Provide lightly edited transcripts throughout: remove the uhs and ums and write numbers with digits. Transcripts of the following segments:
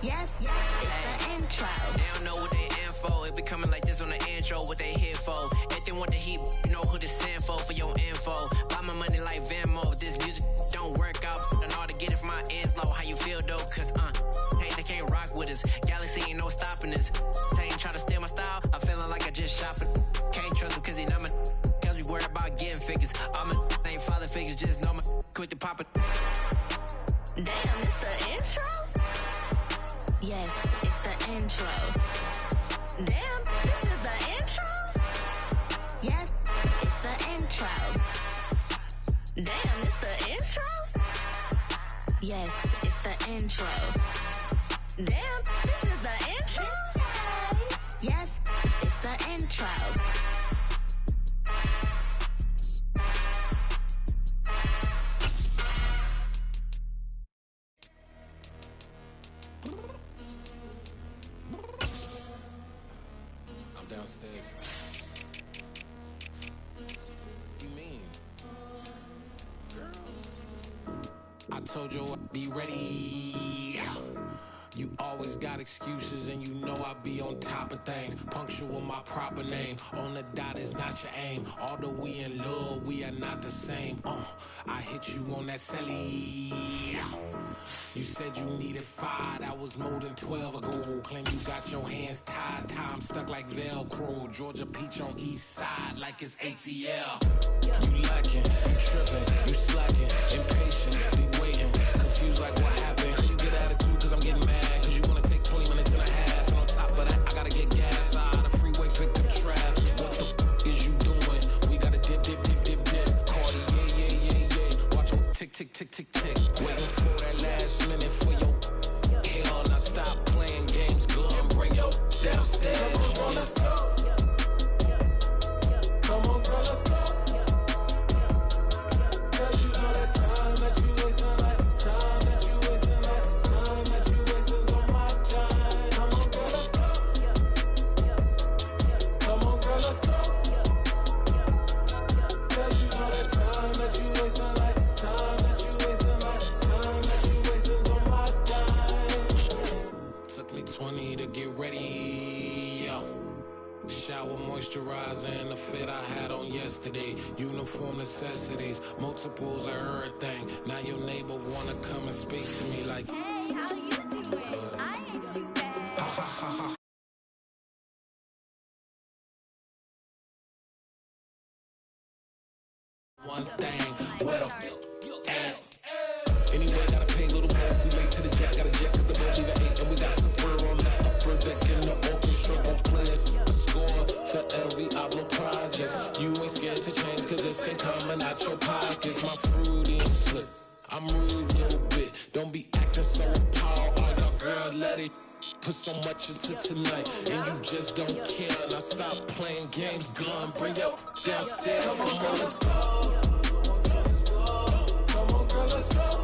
Yes, it's the intro. They don't know what they in for. If we coming like this on the intro, what they here for? If they want the heat, you know who to send for your info. Buy my money like Venmo. If this music don't work out, I know how to get it from my ends low. How you feel though? Cause hey, they can't rock with us. Galaxy ain't no stopping us. They ain't try to steal my style. I'm feeling like I just shot for. Can't trust them cause they not my. Cause we worried about getting figures. All my ain't father figures, just know my quick to pop it. Damn, it's the intro? Yes, it's the intro. Damn, this is the intro? Yes, it's the intro. Damn, it's the intro? Yes, it's the intro. Damn, this is the intro? Yes, it's the intro. I told you I'd be ready. You always got excuses and you know I be on top of things. Punctual my proper name. On the dot is not your aim. Although we in love, we are not the same. I hit you on that celly. You said you needed 5, that was more than 12 ago. Claim you got your hands tied, time stuck like Velcro. Georgia Peach on east side like it's ATL. You lacking, you tripping, you slacking, impatient, be waiting, confused like what happened. How you get attitude cause I'm getting mad, cause you wanna take 20 minutes and a half. And on top of that, I gotta get gas out of the freeway, pick up traffic. What the is you doing? We gotta dip, dip, dip, dip, dip. Cardi, yeah. Watch your tick, tick, tick, tick, tick. Waiting for that last minute for your hell. Now stop playing games, go and bring your downstairs. Come on, girl, let's go. Come on, girl, let's go. Cause you know that time that you wasting, like time that you wasting, like time that you wasting on my time. Come on, girl, let's go. Come on, girl, let's go. Cause you know that time that you wasting, like time that you wasting, like time that you wasting on my time. Took me 20 to get ready, yo. Shower, moisturizer, and the fit I had on yesterday. Uniform necessities, multiples of everything. Now your neighbor wanna come and speak to me like, Hey, how you doing? I ain't too bad. ha ha ha ha. One thing, what up? Anyway, gotta pay a little more if we late to the jet. Got a jet cause the boat leave at 8. And we got some fur on that upper deck in the orchestra. Gon' play a score for every Ablo project. You ain't scared to change cause it's ain't coming out your pockets. My fruity and slip, I'm rude a little bit. Don't be acting so appalled. Oh, your girl, let it put so much into tonight. And you just don't care. Now stop playing games, gun, bring your downstairs. Come on, girl, let's go. Come on, girl, let's go.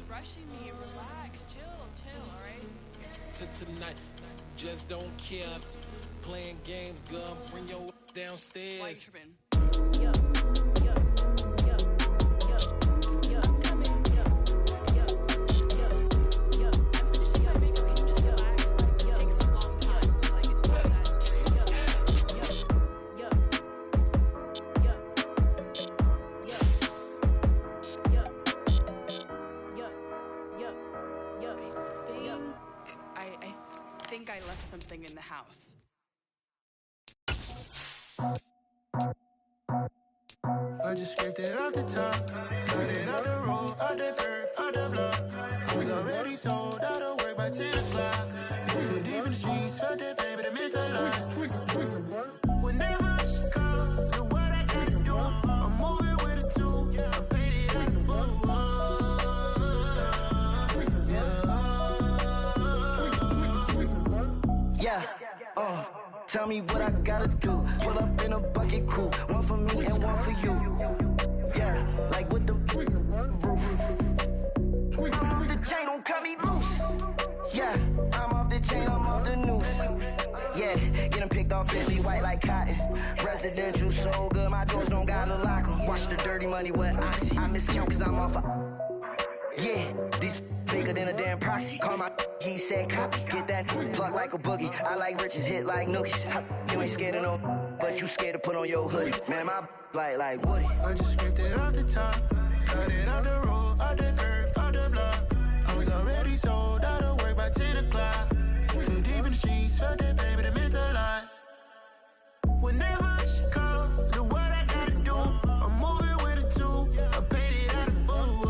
Rushing me, relax, chill, alright? Tonight, just don't care. Playing games, gun, bring your downstairs. Why you tripping? I'm coming. I'm finishing my makeup. Can you just relax? Like, it takes a long time. Like, it's not that serious. I think I left something in the house. I just scraped it off the top, cut it out the road, out the curve, out the block. I was already sold, out of work by 10 o'clock. Too deep in the streets, felt that pain, but it meant a lot. Whenever she calls, know what I gotta do. I'm moving with a two, I paid it like a fool. Yeah, tell me what I gotta do. Pull up in a bucket crew, one for me and one for you. Yeah, like with the roof. I'm off the chain, don't cut me loose. Yeah, I'm off the chain, I'm off the noose. Yeah, get them picked off and be white like cotton. Residential so good, my doors don't gotta lock 'em. Watch the dirty money with oxy. I miscount cause I'm off yeah, these bigger than a damn proxy. Call my he said copy. Get that plug like a boogie. I like riches, hit like nookies. You ain't scared of no, but you scared to put on your hoodie. Man, my like Woody. I just scraped it off the top, cut it off the road, off the curve, off the block. I was already sold out of work by 10 o'clock. Too deep in the streets, felt that baby, that meant a lot. Whenever she calls, do what I gotta do. I'm moving with a two, I paid it out of full.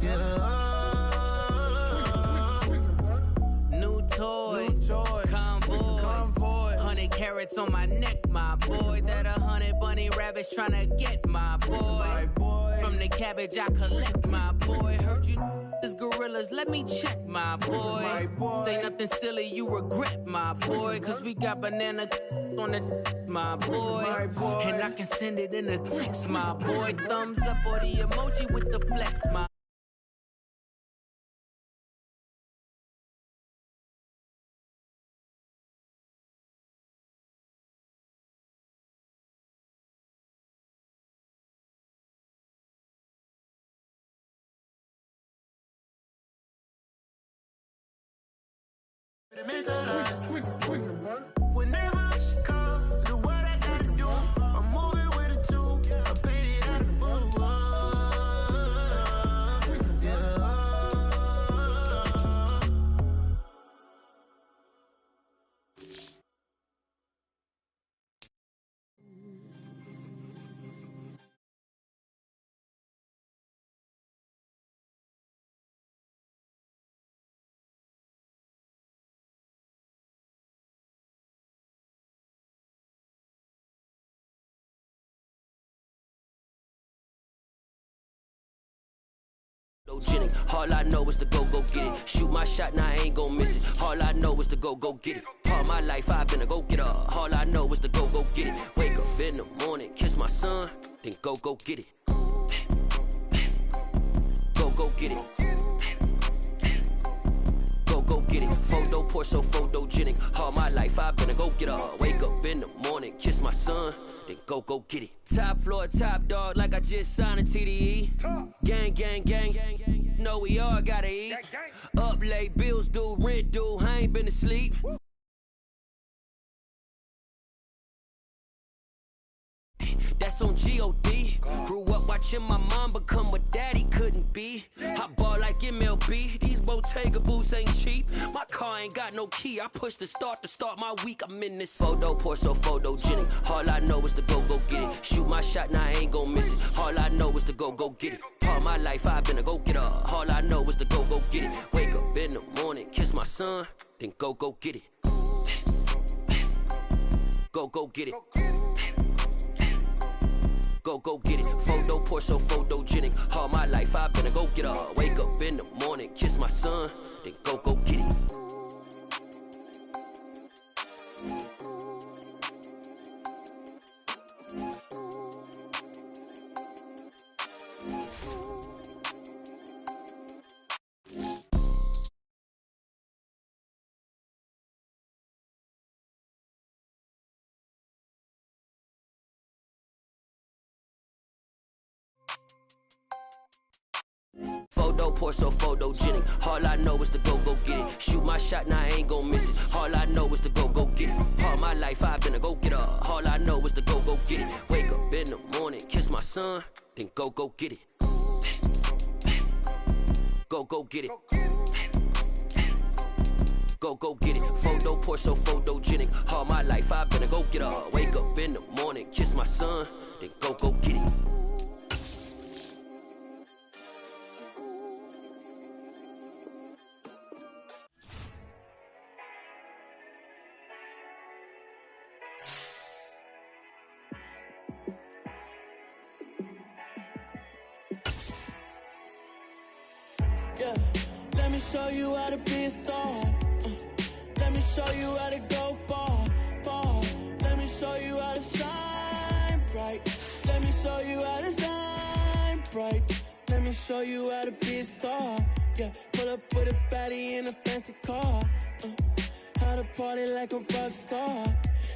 Yeah. New toys, convoys, 100 carats on my neck, my boy. That 100 bunny rabbits tryna get my boy. From the cabbage I collect, my boy. Heard you is gorillas, let me check, my boy. Say nothing silly, you regret, my boy. Cause we got banana on the my boy. And I can send it in a text, my boy. Thumbs up or the emoji with the flex, my Whenever she calls, do what I gotta do. I'm moving with a two, I paid it out of full. Yeah. All I know is to go get it. Shoot my shot, now I ain't gon' miss it. All I know is to go get it. All my life I've been a go-getter. All I know is to go get it. Wake up in the morning, kiss my son, then go get it. Go get it. Go get it. Photo poor, so photogenic. All my life I've been a go-getter. Wake up in the morning, kiss my son, then go get it. Top floor, top dog, like I just signed a TDE. Gang. Know we all gotta eat. Up late, bills due, rent due. I ain't been asleep. That's on G.O.D. Grew up watching my mom become what daddy couldn't be. I ball like MLB. These Bottega boots ain't cheap. My car ain't got no key. I push the start to start my week. I'm in this photo poor, so photogenic. All I know is to go get it. Shoot my shot, now I ain't gon' miss it. All I know is to go get it. All my life I've been a go-getter. All I know is to go get it. Wake up in the morning, kiss my son, then go get it. Go get it. Go get it. Photo poor, so photogenic. All my life I've been a go-getter. Wake up in the morning, kiss my son, then go get it. Photo poor, so photogenic. All I know is to go get it. Shoot my shot, now I ain't gon' miss it. All I know is to go get it. All my life I've been a go-getter. All I know is to go get it. Wake up in the morning, kiss my son, then go get it. Go get it. Go get it. Photo poor, so photogenic. All my life I've been a go-getter. Wake up in the morning, kiss my son, then go get it. Yeah, let me show you how to be a star. Let me show you how to go far. Let me show you how to shine bright. Let me show you how to shine bright. Let me show you how to be a star. Yeah, pull up with a baddie in a fancy car. How to party like a rock star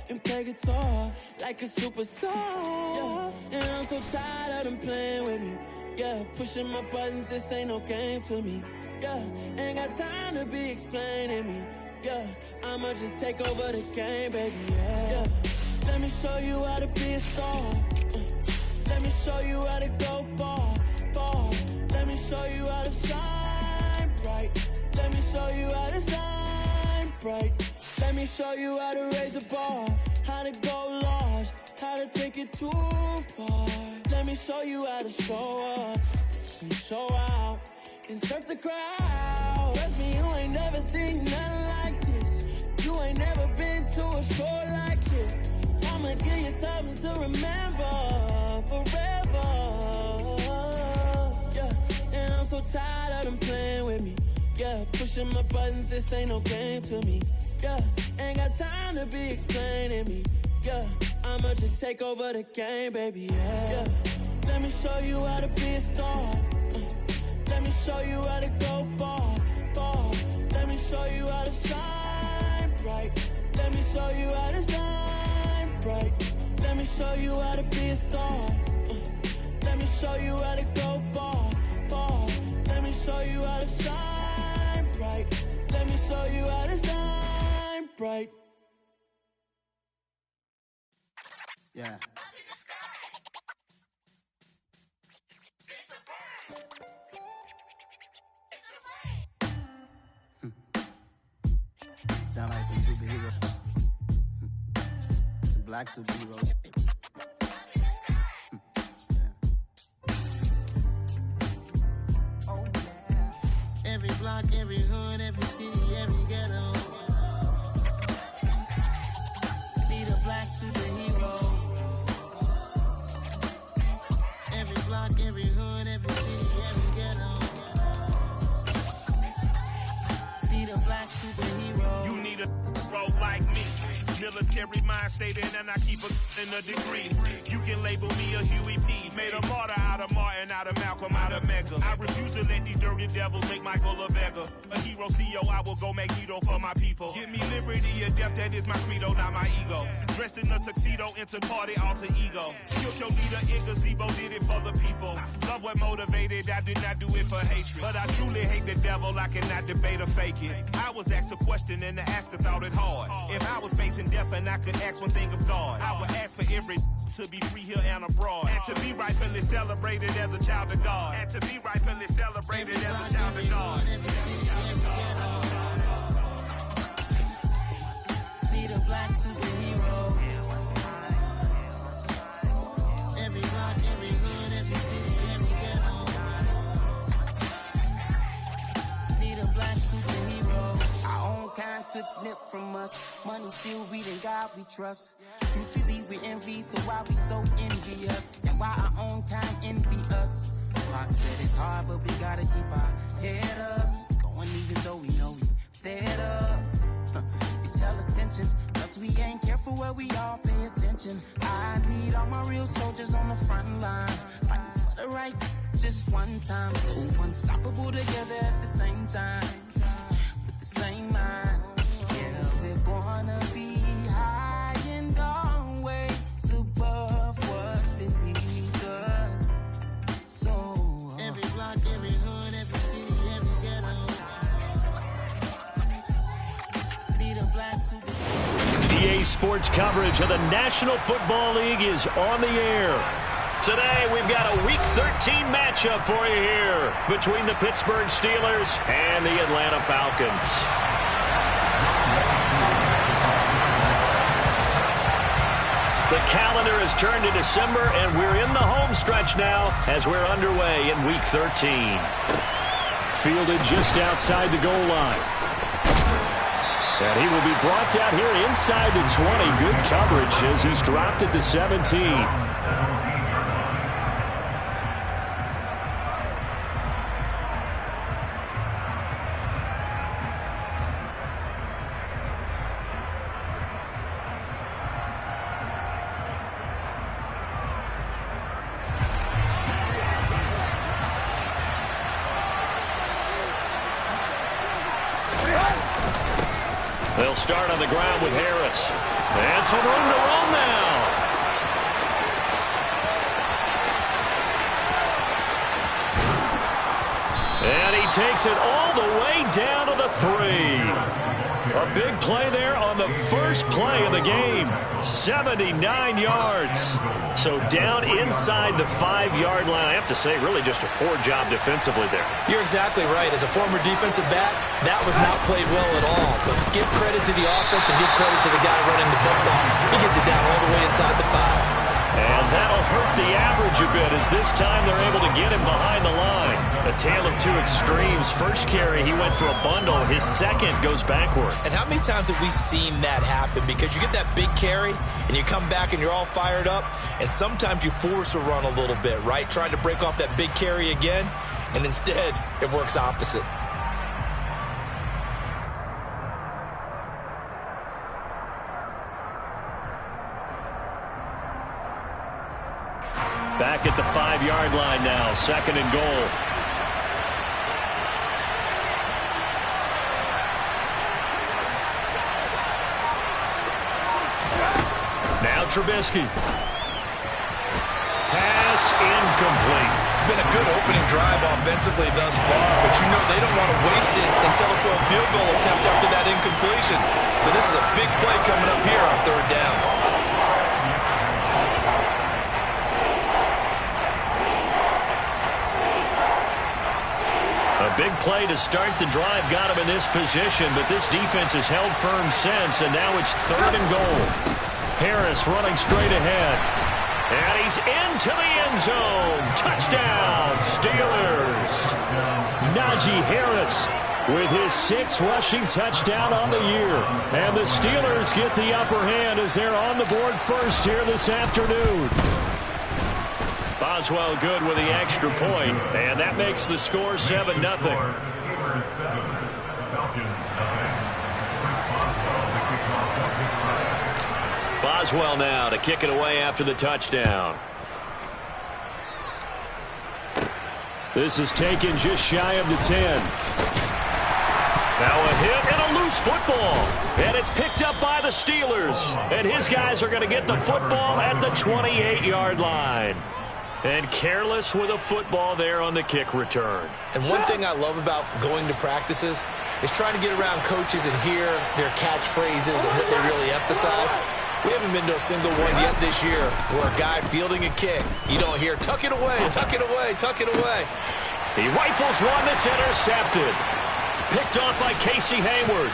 and play guitar like a superstar. Yeah. And I'm so tired of them playing with me. Yeah, pushing my buttons, this ain't no game to me. Yeah, ain't got time to be explaining me. Yeah, I'ma just take over the game, baby. Yeah. Let me show you how to be a star. Let me show you how to go far, far. Let me show you how to shine bright. Let me show you how to shine bright. Let me show you how to raise a bar, how to go large, how to take it too far. Let me show you how to show up and show out and surf the crowd. Trust me, you ain't never seen nothing like this. You ain't never been to a show like this. I'ma give you something to remember forever. Yeah, and I'm so tired of them playing with me. Yeah, pushing my buttons, this ain't no game to me. Yeah, ain't got time to be explaining me. Yeah, I'ma just take over the game, baby. Yeah. Let me show you how to be a star. Let me show you how to go far, far. Let me show you how to shine bright. Let me show you how to shine bright. Let me show you how to be a star. Let me show you how to go far, far. Let me show you how to shine bright. Let me show you how to shine bright. Yeah. Sound like some superheroes. Some black superheroes. Oh, yeah. Every block, every hood, every city, every ghetto. Need a black superhero. Every block, every hood, every city, every ghetto. Need a black superhero. You need a bro like me. Military mind state and I keep in a degree. You can label me a Huey P. Made a martyr out of Martin, out of Malcolm, out of Mega. I refuse to let these dirty devils make Michael a beggar. A hero CEO, I will go Magneto for my people. Give me liberty or death, that is my credo, not my ego. Dressed in a tuxedo, into party, alter ego. Killed your leader in gazebo, did it for the people. Love what motivated, I did not do it for hatred. But I truly hate the devil, I cannot debate or fake it. I was asked a question and the asker thought it hard. If I was facing death and I could ask one thing of God, I would ask for every to be free here and abroad, and to be rightfully celebrated as a child of God, and to be rightfully celebrated as a child of God. Need a black superhero. Every block, every hood, every city, every ghetto. Need a black superhero. Our own kind took nip from us. Money still reading God we trust. Truthfully we envy, so why we so envious? And why our own kind envy us? Block said it's hard, but we gotta keep our head up. Going even though we know we fed up. It's hell attention, cause we ain't careful where we all pay attention. I need all my real soldiers on the front line, fighting for the right just one time. So unstoppable together at the same time, with the same mind. Yeah, we're gonna be high and always above what's beneath us. So every block, every hood, every city, every ghetto. Need a black super. EA Sports coverage of the National Football League is on the air. Today, we've got a Week 13 matchup for you here between the Pittsburgh Steelers and the Atlanta Falcons. The calendar has turned to December, and we're in the home stretch now as we're underway in Week 13. Fielded just outside the goal line. And he will be brought down here inside the 20. Good coverage as he's dropped at the 17. They'll start on the ground with Harris. And some room to roam now. And he takes it all the way down to the 3. A big play there on the first play of the game. 79 yards. So down inside the 5-yard line. I have to say, really just a poor job defensively there. You're exactly right. As a former defensive back, that was not played well at all. But give credit to the offense and give credit to the guy running the football. He gets it down all the way inside the 5. And that'll hurt the average a bit as this time they're able to get him behind the line. A tale of two extremes. First carry, he went for a bundle. His second goes backward. And how many times have we seen that happen? Because you get that big carry, and you come back and you're all fired up, and sometimes you force a run a little bit, right? Trying to break off that big carry again, and instead it works opposite. Back at the 5-yard line now, 2nd and goal. Now Trubisky. Pass incomplete. It's been a good opening drive offensively thus far, but you know they don't want to waste it and settle for a field goal attempt after that incompletion. So this is a big play coming up here on 3rd down. A big play to start the drive got him in this position, but this defense has held firm since, and now it's 3rd and goal. Harris running straight ahead. And he's into the end zone. Touchdown, Steelers. Najee Harris with his 6th rushing touchdown on the year. And the Steelers get the upper hand as they're on the board first here this afternoon. Boswell good with the extra point, and that makes the score 7-0. Boswell now to kick it away after the touchdown. This is taken just shy of the 10. Now a hit and a loose football. And it's picked up by the Steelers. And his guys are going to get the football at the 28-yard line. And careless with a football there on the kick return. And one thing I love about going to practices is trying to get around coaches and hear their catchphrases and what they really emphasize. We haven't been to a single one yet this year where a guy fielding a kick, you don't hear, tuck it away, tuck it away, tuck it away. He rifles one that's intercepted. Picked off by Casey Hayward.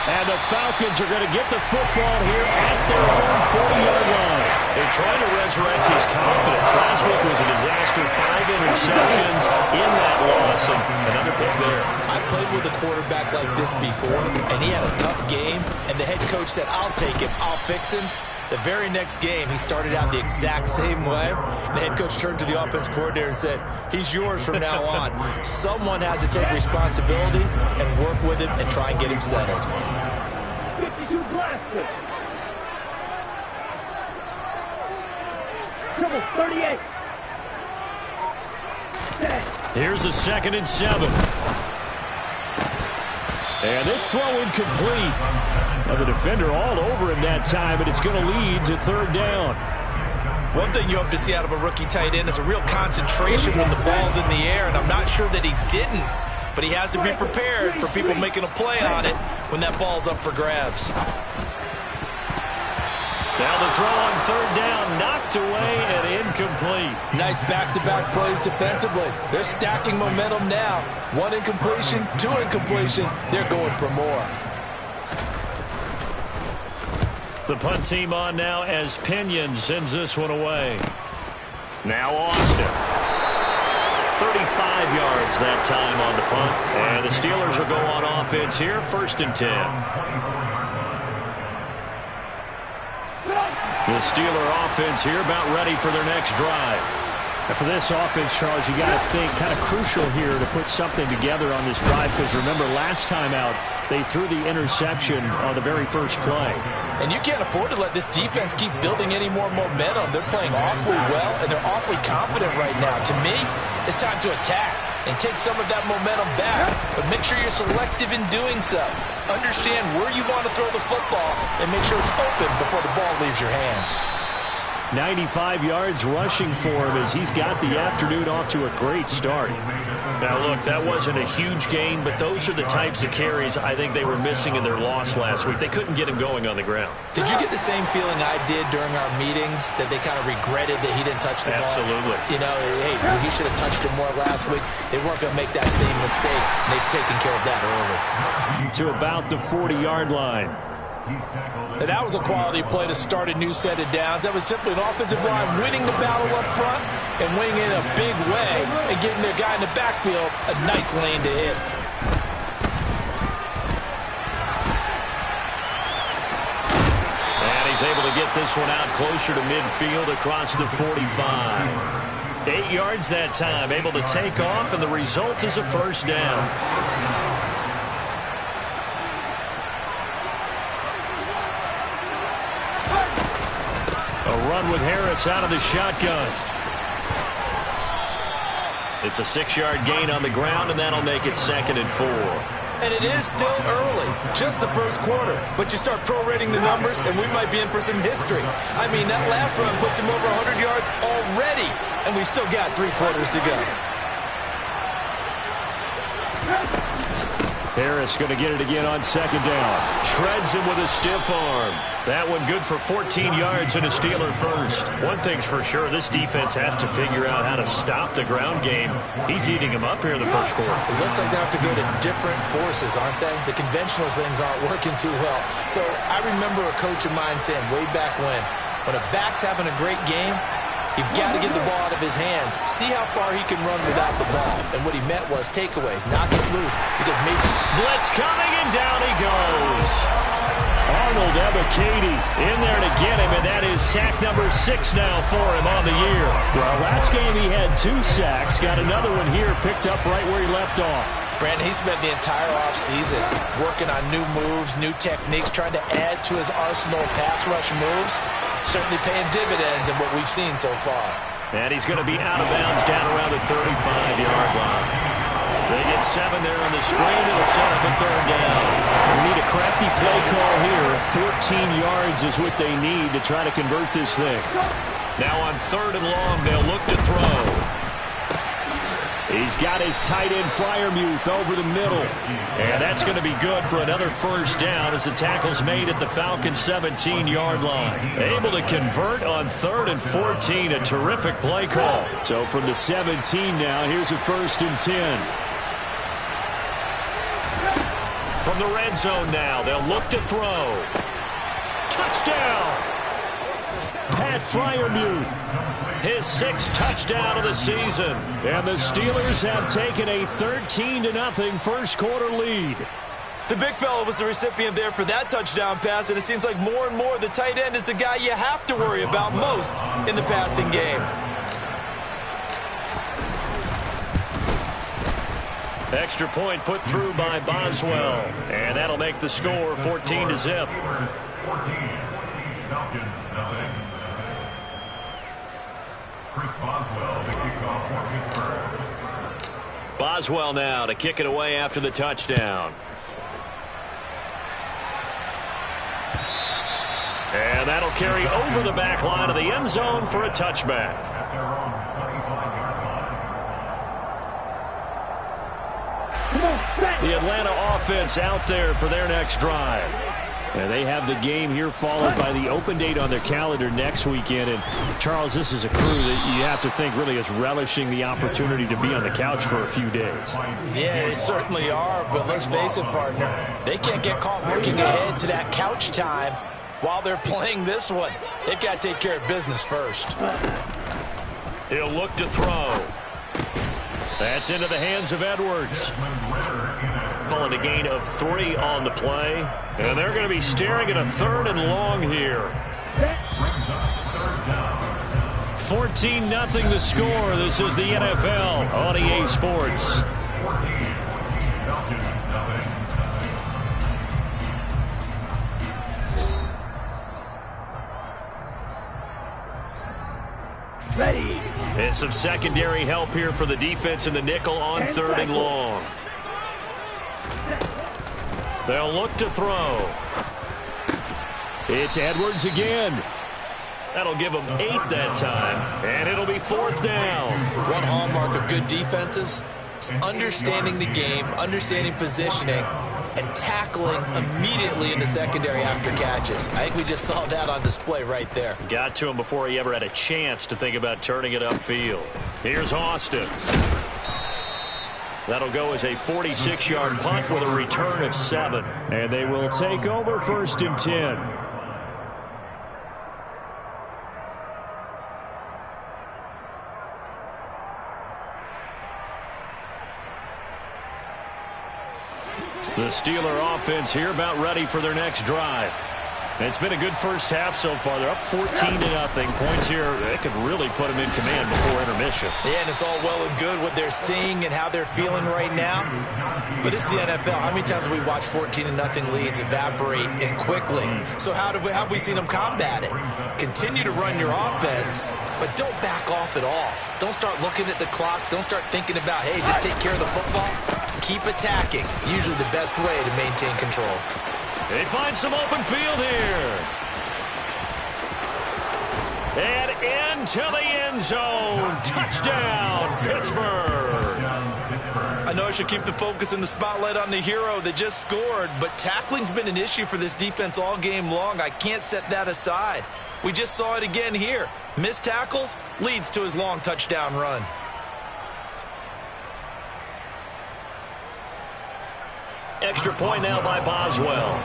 And the Falcons are going to get the football here at their own 40-yard line. They're trying to resurrect his confidence. Last week was a disaster. 5 interceptions in that loss, and another pick there. I played with a quarterback like this before, and he had a tough game, and the head coach said, I'll take him, I'll fix him. The very next game, he started out the exact same way. And the head coach turned to the offense coordinator and said, he's yours from now on. Someone has to take responsibility and work with him and try and get him settled. 52 blasted. Triple 38. Here's a 2nd and 7. And this throw incomplete. Now the defender all over him that time, and it's going to lead to 3rd down. One thing you hope to see out of a rookie tight end is a real concentration when the ball's in the air, and I'm not sure that he didn't, but he has to be prepared for people making a play on it when that ball's up for grabs. Now the throw on 3rd down, knocked away and incomplete. Nice back-to-back plays defensively. They're stacking momentum now. 1 incompletion, 2 incompletion. They're going for more. The punt team on now as Pinion sends this one away. Now Austin. 35 yards that time on the punt. And the Steelers will go on offense here, 1st and 10. The Steeler offense here about ready for their next drive. And for this offense, Charles, you got to think kind of crucial here to put something together on this drive, because remember last time out they threw the interception on the very first play. And you can't afford to let this defense keep building any more momentum. They're playing awfully well, and they're awfully confident right now. To me, it's time to attack. and take some of that momentum back, but make sure you're selective in doing so. Understand where you want to throw the football and make sure it's open before the ball leaves your hands. 95 yards rushing for him as he's got the afternoon off to a great start. Now, look, that wasn't a huge gain, but those are the types of carries I think they were missing in their loss last week. They couldn't get him going on the ground. Did you get the same feeling I did during our meetings, that they kind of regretted that he didn't touch the ball? Absolutely. You know, hey, he should have touched it more last week. They weren't going to make that same mistake, and they've taken care of that early. To about the 40-yard line. And that was a quality play to start a new set of downs. That was simply an offensive line winning the battle up front and winning in a big way and giving their guy in the backfield a nice lane to hit. And he's able to get this one out closer to midfield across the 45. 8 yards that time, able to take off, and the result is a first down. A run with Harris out of the shotgun. It's a 6-yard gain on the ground, and that'll make it 2nd and 4. And it is still early, just the first quarter. But you start prorating the numbers, and we might be in for some history. I mean, that last run puts him over 100 yards already, and we've still got 3 quarters to go. Harris going to get it again on 2nd down. Shreds him with a stiff arm. That one good for 14 yards and a Steeler first. One thing's for sure, this defense has to figure out how to stop the ground game. He's eating him up here in the first quarter. It looks like they have to go to different forces, aren't they? The conventional things aren't working too well. So I remember a coach of mine saying way back when a back's having a great game, you've got to get the ball out of his hands. See how far he can run without the ball. And what he meant was takeaways, not get loose, because maybe... Blitz coming, and down he goes. Arnold Ebiketie in there to get him, and that is sack number 6 now for him on the year. Well, last game he had 2 sacks. Got another one here, picked up right where he left off. Brandon, he spent the entire offseason working on new moves, new techniques, trying to add to his arsenal of pass rush moves. Certainly paying dividends in what we've seen so far. And he's going to be out of bounds down around the 35-yard line. They get 7 there on the screen, and it'll set up a 3rd down. We need a crafty play call here. 14 yards is what they need to try to convert this thing. Now on 3rd and long, they'll look to throw. He's got his tight end Freiermuth over the middle. And that's going to be good for another first down as the tackle's made at the Falcons' 17-yard line. Able to convert on 3rd and 14. A terrific play call. So from the 17 now, here's a 1st and 10. From the red zone now, they'll look to throw. Touchdown! Pat Freiermuth. His 6th touchdown of the season. And the Steelers have taken a 13-0 first quarter lead. The big fella was the recipient there for that touchdown pass, and it seems like more and more the tight end is the guy you have to worry about most in the passing game. Extra point put through by Boswell. And that'll make the score 14-0. Boswell now to kick it away after the touchdown. And that'll carry over the back line of the end zone for a touchback. The Atlanta offense out there for their next drive. And they have the game here followed by the open date on their calendar next weekend. And, Charles, this is a crew that you have to think really is relishing the opportunity to be on the couch for a few days. Yeah, they certainly are. But let's face it, partner, they can't get caught looking ahead to that couch time while they're playing this one. They've got to take care of business first. He'll look to throw. That's into the hands of Edwards. Calling a gain of 3 on the play. And they're going to be staring at a 3rd and long here. 14-0 the score. This is the NFL on EA Sports. Ready. And some secondary help here for the defense in the nickel on 3rd and long. They'll look to throw. It's Edwards again. That'll give them 8 that time, and it'll be 4th down. One hallmark of good defenses is understanding the game, understanding positioning, and tackling immediately in the secondary after catches. I think we just saw that on display right there. Got to him before he ever had a chance to think about turning it upfield. Here's Austin. That'll go as a 46-yard punt with a return of 7. And they will take over 1st and 10. The Steeler offense here about ready for their next drive. It's been a good first half so far. They're up 14-0. Points here, they could really put them in command before intermission. Yeah, and it's all well and good what they're seeing and how they're feeling right now. But this is the NFL. How many times have we watched 14-0 leads evaporate and quickly? So how have we seen them combat it? Continue to run your offense, but don't back off at all. Don't start looking at the clock. Don't start thinking about, hey, just take care of the football. Keep attacking. Usually the best way to maintain control. They find some open field here. And into the end zone. Touchdown, Pittsburgh. I know I should keep the focus and the spotlight on the hero that just scored, but tackling's been an issue for this defense all game long. I can't set that aside. We just saw it again here. Missed tackles leads to his long touchdown run. Extra point now by Boswell.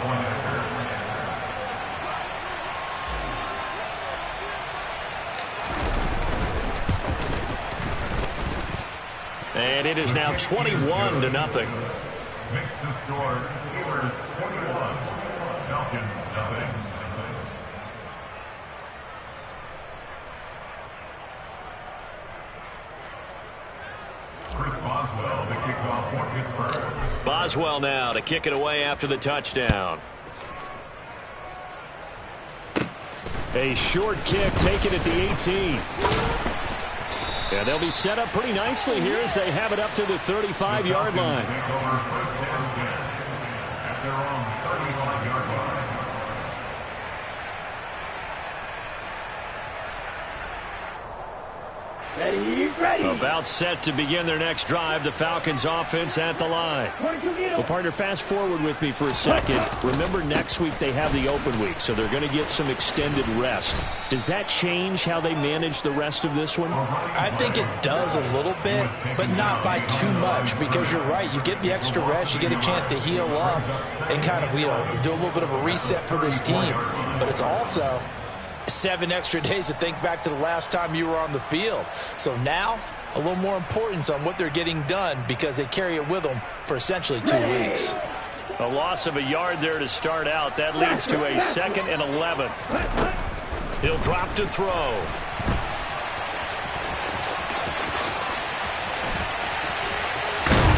And it is now 21-0. Makes the score Steelers 21, Falcons nothing. Chris Boswell, the kickoff for Pittsburgh. Boswell now to kick it away after the touchdown. A short kick taken at the 18. And they'll be set up pretty nicely here as they have it up to the 35-yard line. At their own 35-yard line. Ready. About set to begin their next drive. The Falcons offense at the line. Well, partner, fast forward with me for a second. Remember, next week they have the open week, so they're going to get some extended rest. Does that change how they manage the rest of this one? I think it does a little bit, but not by too much, because you're right. You get the extra rest. You get a chance to heal up and kind of, do a little bit of a reset for this team. But it's also 7 extra days to think back to the last time you were on the field. So now, a little more importance on what they're getting done because they carry it with them for essentially 2 weeks. A loss of a yard there to start out. That leads to a 2nd and 11. He'll drop to throw.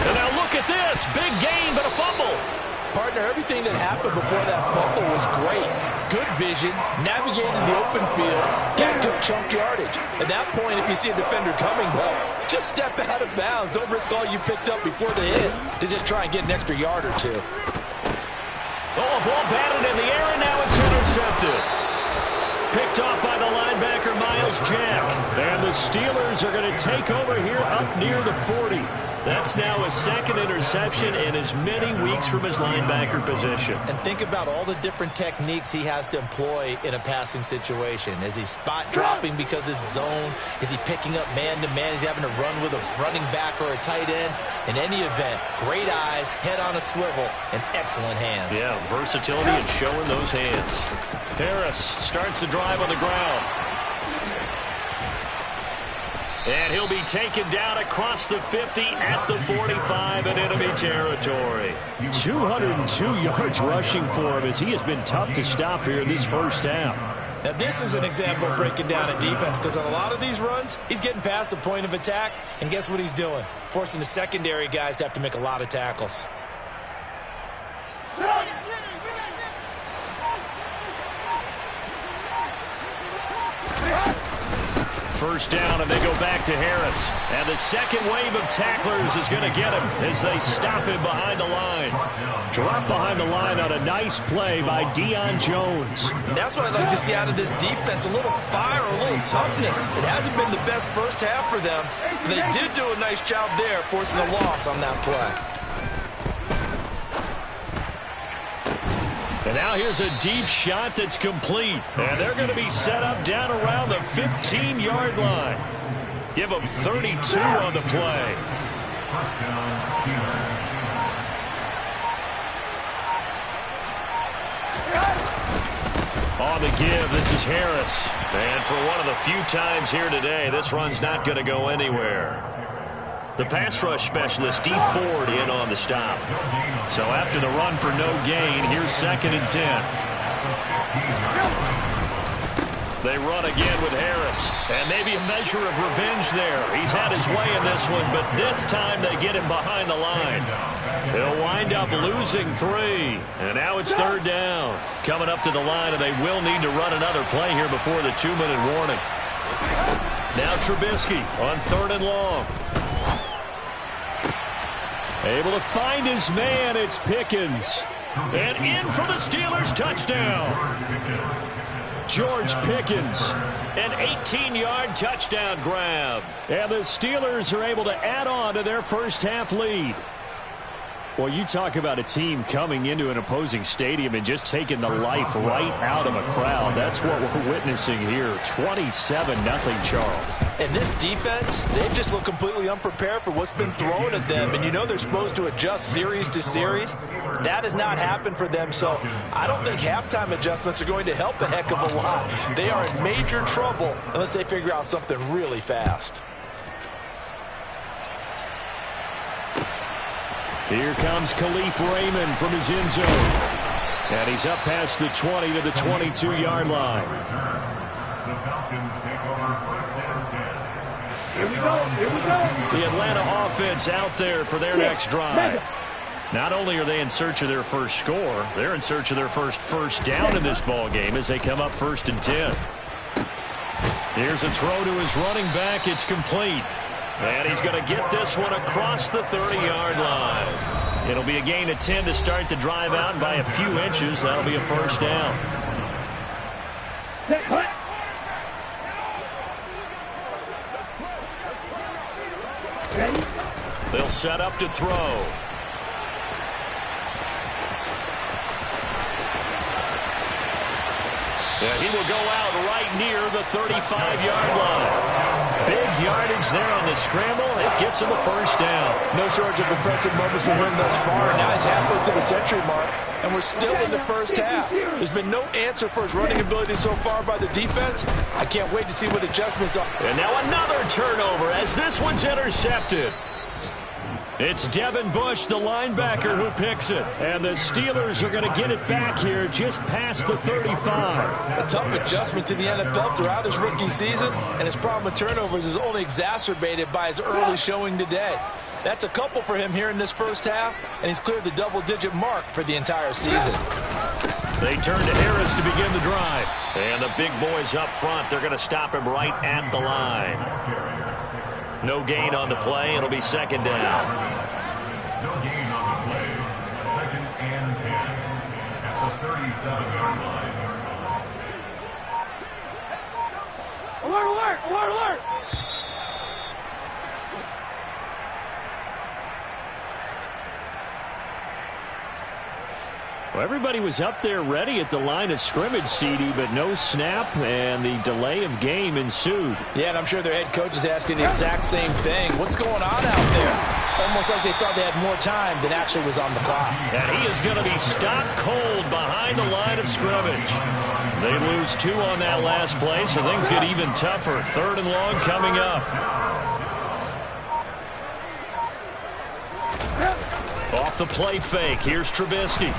And now look at this. Big gain, but a fumble. Partner, everything that happened before that fumble was great. Good vision, navigated the open field, got good chunk yardage. At that point, if you see a defender coming, though, just step out of bounds. Don't risk all you picked up before the hit to just try and get an extra yard or two. Oh, a ball batted in the air, and now it's intercepted. Picked off by the linebacker, Miles Jack. And the Steelers are going to take over here up near the 40. That's now his 2nd interception in as many weeks from his linebacker position. And think about all the different techniques he has to employ in a passing situation. Is he spot dropping because it's zone? Is he picking up man-to-man? Is he having to run with a running back or a tight end? In any event, great eyes, head on a swivel, and excellent hands. Yeah, versatility and showing those hands. Harris starts the drive on the ground. And he'll be taken down across the 50 at the 45 in enemy territory. 202 yards rushing for him as he has been tough to stop here in this first half. Now this is an example of breaking down a defense because on a lot of these runs, he's getting past the point of attack, and guess what he's doing? Forcing the secondary guys to have to make a lot of tackles. first down, and they go back to Harris. And the second wave of tacklers is going to get him as they stop him behind the line. Drop behind the line on a nice play by Deion Jones. And that's what I'd like to see out of this defense, a little fire, a little toughness. It hasn't been the best first half for them, but they did do a nice job there, forcing a loss on that play. And now here's a deep shot that's complete. And they're going to be set up down around the 15-yard line. Give them 32 on the play. On the give, this is Harris. And for one of the few times here today, this run's not going to go anywhere. The pass rush specialist, D. Ford, in on the stop. So after the run for no gain, here's 2nd and 10. They run again with Harris. And maybe a measure of revenge there. He's had his way in this one, but this time they get him behind the line. They'll wind up losing 3. And now it's 3rd down. Coming up to the line, and they will need to run another play here before the 2-minute warning. Now Trubisky on 3rd and long. Able to find his man, it's Pickens. And in for the Steelers, touchdown. George Pickens, an 18-yard touchdown grab. And the Steelers are able to add on to their first half lead. Well, you talk about a team coming into an opposing stadium and just taking the life right out of a crowd. That's what we're witnessing here. 27-0, Charles. And this defense, they've just looked completely unprepared for what's been thrown at them. And you know they're supposed to adjust series to series. That has not happened for them. So I don't think halftime adjustments are going to help a heck of a lot. They are in major trouble unless they figure out something really fast. Here comes Khalif Raymond from his end zone. And he's up past the 20 to the 22-yard line. The Falcons take over 1st and 10. Here we go. The Atlanta offense out there for their next drive. Not only are they in search of their first score, they're in search of their first down in this ball game as they come up 1st and 10. Here's a throw to his running back. It's complete. And he's going to get this one across the 30-yard line. It'll be a gain of 10 to start the drive out by a few inches. That'll be a first down. They'll set up to throw. Yeah, he will go out right near the 35-yard line. Big yardage there on the scramble. It gets him a first down. No shortage of impressive moments from him thus far. Now he's halfway to the century mark, and we're still in the first half. There's been no answer for his running ability so far by the defense. I can't wait to see what adjustments are. And now another turnover as this one's intercepted. It's Devin Bush, the linebacker, who picks it. And the Steelers are going to get it back here just past the 35. A tough adjustment to the NFL throughout his rookie season, and his problem with turnovers is only exacerbated by his early showing today. That's a couple for him here in this first half, and he's cleared the double-digit mark for the entire season. They turn to Harris to begin the drive. And the big boys up front, they're going to stop him right at the line. No gain on the play. It'll be 2nd down. No gain on the play. 2nd and 10 at the 37-yard line. Alert, alert, alert, alert. Well, everybody was up there ready at the line of scrimmage, CD, but no snap, and the delay of game ensued. Yeah, and I'm sure their head coach is asking the exact same thing. What's going on out there? Almost like they thought they had more time than actually was on the clock. And he is going to be stopped cold behind the line of scrimmage. They lose 2 on that last play, so things get even tougher. 3rd and long coming up. Off the play fake, here's Trubisky.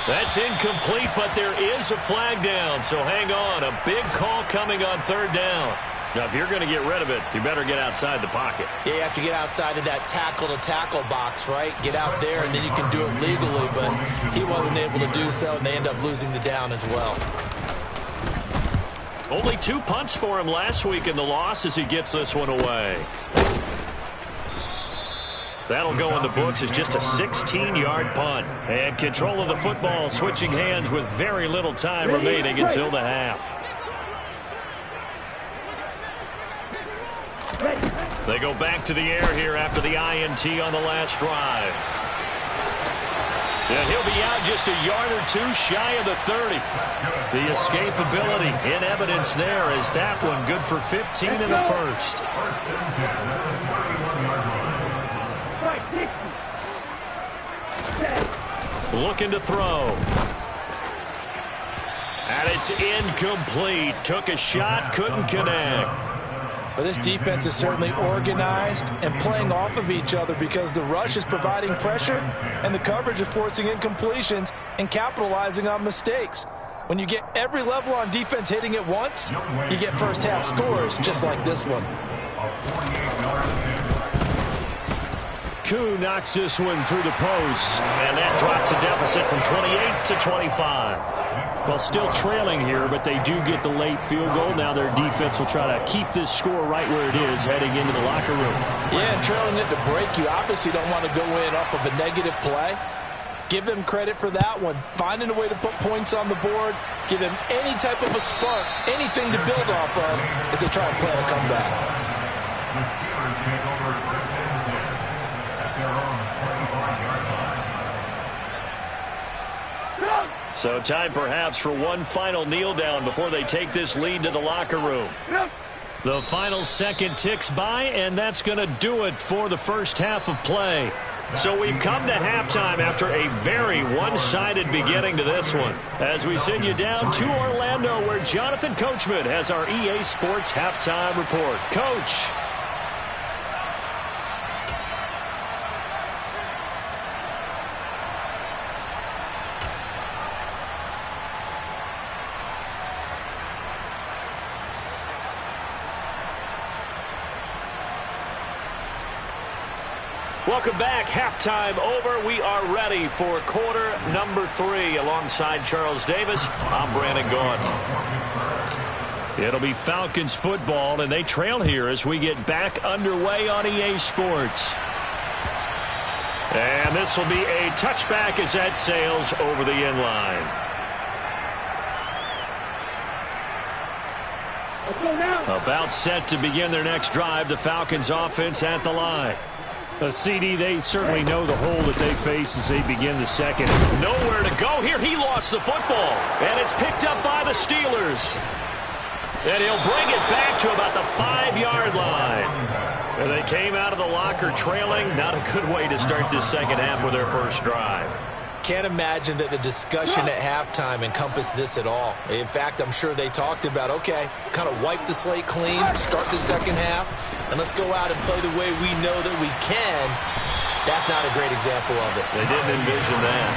That's incomplete, but there is a flag down, so hang on. A big call coming on 3rd down. Now, if you're going to get rid of it, you better get outside the pocket. Yeah, you have to get outside of that tackle-to-tackle box, right? Get out there, and then you can do it legally, but he wasn't able to do so, and they end up losing the down as well. Only 2 punts for him last week in the loss as he gets this one away. That'll go in the books as just a 16-yard punt. And control of the football switching hands with very little time remaining until the half. They go back to the air here after the INT on the last drive. And he'll be out just a yard or two shy of the 30. The escapability in evidence there as that one good for 15 in the first. Looking to throw. And it's incomplete. Took a shot, couldn't connect. Well, this defense is certainly organized and playing off of each other because the rush is providing pressure and the coverage is forcing incompletions and capitalizing on mistakes. When you get every level on defense hitting at once, you get first half scores just like this one. Koo knocks this one through the post, and that drops a deficit from 28 to 25. Well, still trailing here, but they do get the late field goal. Now their defense will try to keep this score right where it is heading into the locker room. Yeah, and trailing it to break, you obviously don't want to go in off of a negative play. Give them credit for that one. Finding a way to put points on the board, give them any type of a spark, anything to build off of as they try and plan a comeback. The Steelers take over first and 10 at their own 25-yard line. So time perhaps for one final kneel down before they take this lead to the locker room. The final second ticks by, and that's going to do it for the first half of play. So we've come to halftime after a very one-sided beginning to this one. As we send you down to Orlando, where Jonathan Coachman has our EA Sports halftime report. Coach. Welcome back. Halftime over. We are ready for quarter number 3. Alongside Charles Davis, I'm Brandon Gaudin. It'll be Falcons football, and they trail here as we get back underway on EA Sports. And this will be a touchback as that sails over the end line. About set to begin their next drive. The Falcons offense at the line. CD, they certainly know the hole that they face as they begin the second. Nowhere to go here. He lost the football, and it's picked up by the Steelers. And he'll bring it back to about the 5-yard line. And they came out of the locker trailing. Not a good way to start this second half with their first drive. Can't imagine that the discussion at halftime encompassed this at all. In fact, I'm sure they talked about, okay, kind of wipe the slate clean, start the second half, and let's go out and play the way we know that we can. That's not a great example of it. They didn't envision that.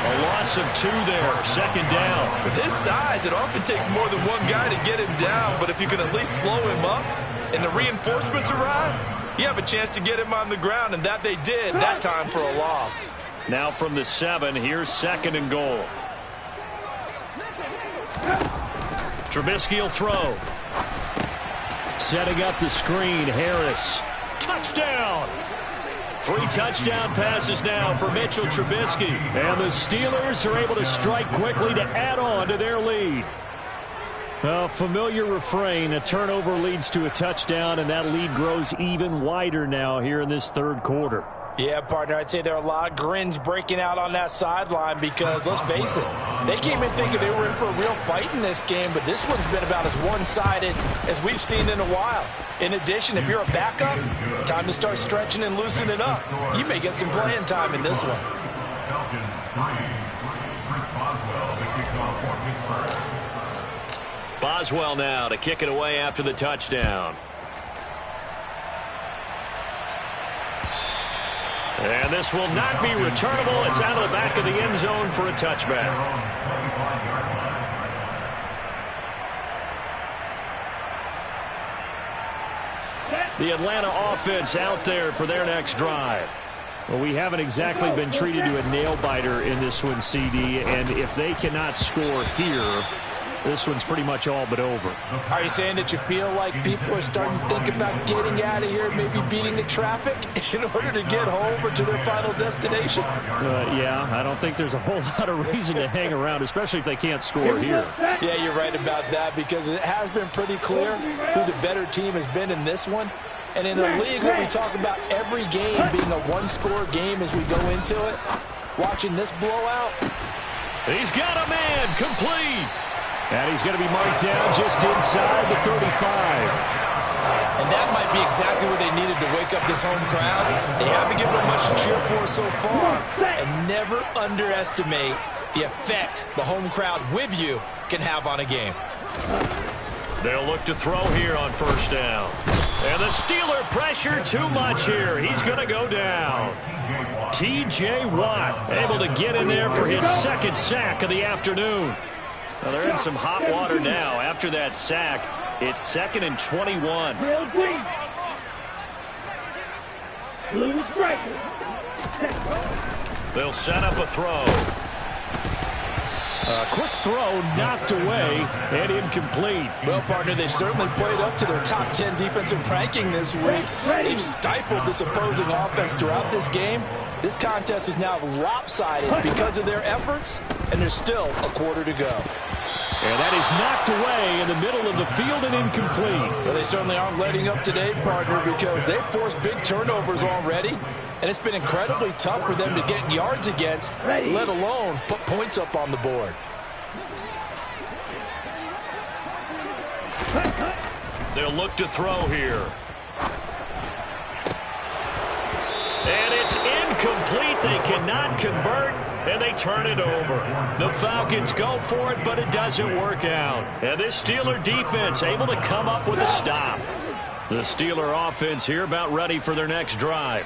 A loss of 2 there, second down. With his size, it often takes more than one guy to get him down, but if you can at least slow him up and the reinforcements arrive, you have a chance to get him on the ground, and that they did that time for a loss. Now from the 7, here's second and goal. Trubisky will throw. Setting up the screen, Harris. Touchdown! 3 touchdown passes now for Mitchell Trubisky. And the Steelers are able to strike quickly to add on to their lead. A familiar refrain, a turnover leads to a touchdown, and that lead grows even wider now here in this third quarter. Yeah, partner, I'd say there are a lot of grins breaking out on that sideline because, let's face it, they came in thinking they were in for a real fight in this game, but this one's been about as one-sided as we've seen in a while. In addition, if you're a backup, time to start stretching and loosening up. You may get some playing time in this one. Falcons 3. Chris Boswell, the kickoff for Pittsburgh. Boswell now to kick it away after the touchdown. And this will not be returnable. It's out of the back of the end zone for a touchback. The Atlanta offense out there for their next drive. Well, we haven't exactly been treated to a nail-biter in this one, CD, and if they cannot score here, this one's pretty much all but over. Are you saying that you feel like people are starting to think about getting out of here, maybe beating the traffic in order to get home or to their final destination? Yeah, I don't think there's a whole lot of reason to hang around, especially if they can't score here. Yeah, you're right about that, because it has been pretty clear who the better team has been in this one. And in a league where we talk about every game being a one-score game as we go into it, watching this blowout. He's got a man, complete. And he's going to be marked down just inside the 35. And that might be exactly what they needed to wake up this home crowd. They haven't given them much to cheer for so far. And never underestimate the effect the home crowd with you can have on a game. They'll look to throw here on first down. And the Steeler pressure too much here. He's going to go down. T.J. Watt able to get in there for his second sack of the afternoon. Well, they're in some hot water now. After that sack, it's 2nd and 21. They'll set up a throw. A quick throw knocked away and incomplete. Well, partner, they've certainly played up to their top 10 defensive ranking this week. They've stifled this opposing offense throughout this game. This contest is now lopsided because of their efforts, and there's still a quarter to go. And that is knocked away in the middle of the field and incomplete. Well, they certainly aren't letting up today, partner, because they've forced big turnovers already. And it's been incredibly tough for them to get yards against, let alone put points up on the board. They'll look to throw here. And it's incomplete. They cannot convert, and they turn it over. The Falcons go for it, but it doesn't work out. And this Steeler defense able to come up with a stop. The Steeler offense here about ready for their next drive.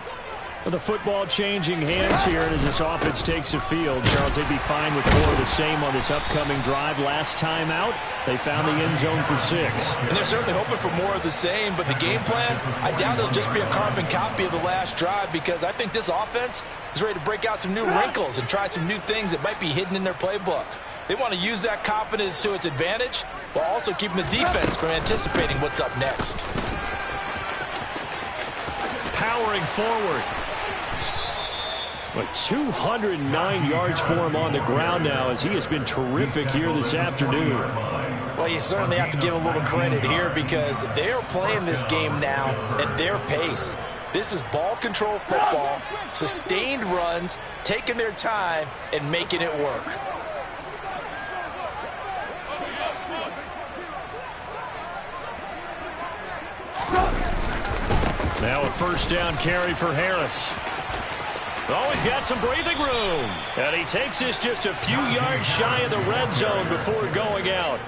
The football changing hands here as this offense takes the field. Charles, they'd be fine with more of the same on this upcoming drive. Last time out, they found the end zone for 6. And they're certainly hoping for more of the same, but the game plan, I doubt it'll just be a carbon copy of the last drive, because I think this offense is ready to break out some new wrinkles and try some new things that might be hidden in their playbook. They want to use that confidence to its advantage while also keeping the defense from anticipating what's up next. Powering forward. Like 209 yards for him on the ground now, as he has been terrific here this afternoon. Well, you certainly have to give a little credit here, because they're playing this game now at their pace. This is ball control football, sustained runs, taking their time and making it work. Now a first down carry for Harris. Oh, he's got some breathing room. And he takes this just a few yards shy of the red zone before going out.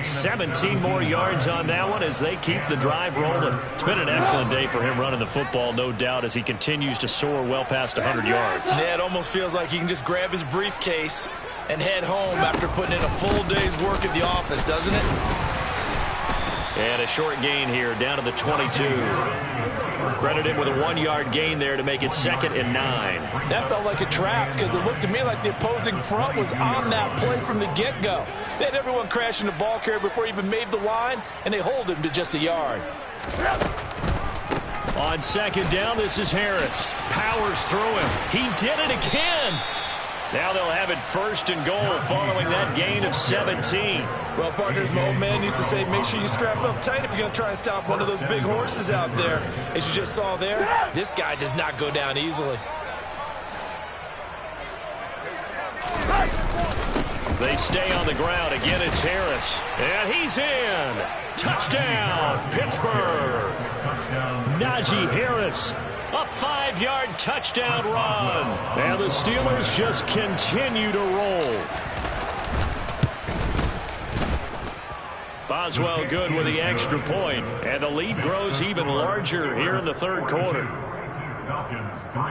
17 more yards on that one as they keep the drive rolling. It's been an excellent day for him running the football, no doubt, as he continues to soar well past 100 yards. Yeah, it almost feels like he can just grab his briefcase and head home after putting in a full day's work at the office, doesn't it? And a short gain here, down to the 22. Credit him with a 1-yard gain there to make it 2nd and 9. That felt like a trap, because it looked to me like the opposing front was on that play from the get-go. They had everyone crashing the ball carrier before he even made the line, and they hold him to just a yard. On 2nd down, this is Harris. Powers through him. He did it again. Now they'll have it 1st and goal following that gain of 17. Well, partners, my old man used to say, make sure you strap up tight if you're going to try and stop one of those big horses out there. As you just saw there, this guy does not go down easily. They stay on the ground. Again, it's Harris. And he's in. Touchdown, Pittsburgh. Najee Harris. A 5-yard touchdown run. And the Steelers just continue to roll. Boswell good with the extra point. And the lead grows even larger here in the 3rd quarter. Falcons 3.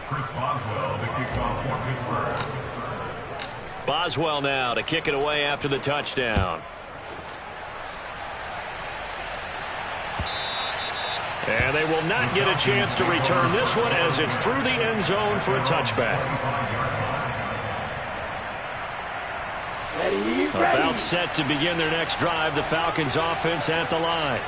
Chris Boswell, the kickoff for Pittsburgh. Boswell now to kick it away after the touchdown. And they will not get a chance to return this one as it's through the end zone for a touchback. About set to begin their next drive, the Falcons offense at the line.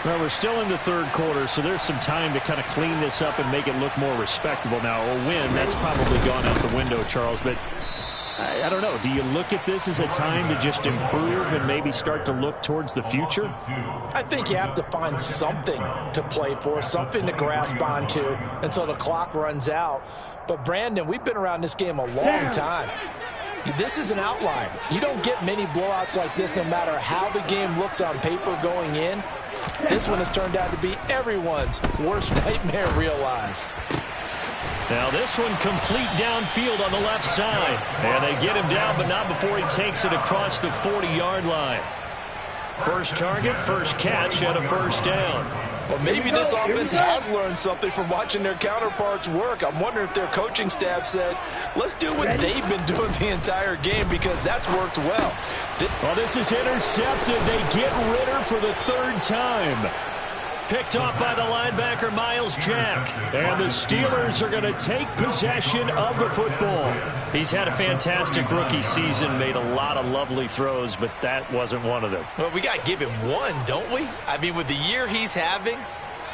Well, we're still in the third quarter, so there's some time to kind of clean this up and make it look more respectable. Now, a win, that's probably gone out the window, Charles, but I don't know. Do you look at this as a time to just improve and maybe start to look towards the future? I think you have to find something to play for, something to grasp onto until the clock runs out. But, Brandon, we've been around this game a long time. This is an outlier. You don't get many blowouts like this no matter how the game looks on paper going in. This one has turned out to be everyone's worst nightmare realized. Now this one complete downfield on the left side. And they get him down, but not before he takes it across the 40-yard line. First target, first catch, and a first down. Well, maybe this offense has learned something from watching their counterparts work. I'm wondering if their coaching staff said, let's do what they've been doing the entire game because that's worked well. Well, this is intercepted. They get Ritter for the third time. Picked off by the linebacker, Miles Jack. And the Steelers are going to take possession of the football. He's had a fantastic rookie season, made a lot of lovely throws, but that wasn't one of them. Well, we got to give him one, don't we? I mean, with the year he's having,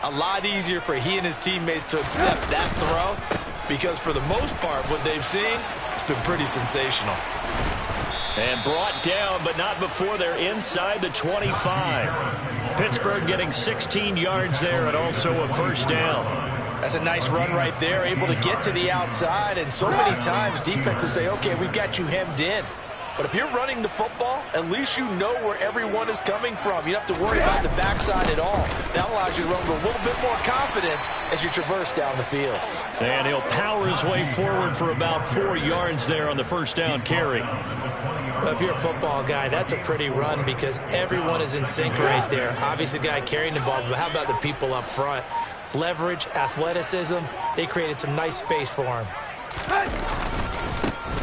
a lot easier for he and his teammates to accept that throw because for the most part, what they've seen, it's been pretty sensational. And brought down, but not before they're inside the 25. Pittsburgh getting 16 yards there and also a first down. That's a nice run right there, able to get to the outside. And so many times defenses say, okay, we've got you hemmed in. But if you're running the football, at least you know where everyone is coming from. You don't have to worry about the backside at all. That allows you to run with a little bit more confidence as you traverse down the field. And he'll power his way forward for about 4 yards there on the first down carry. Well, if you're a football guy, that's a pretty run because everyone is in sync right there. Obviously, the guy carrying the ball, but how about the people up front? Leverage, athleticism, they created some nice space for him.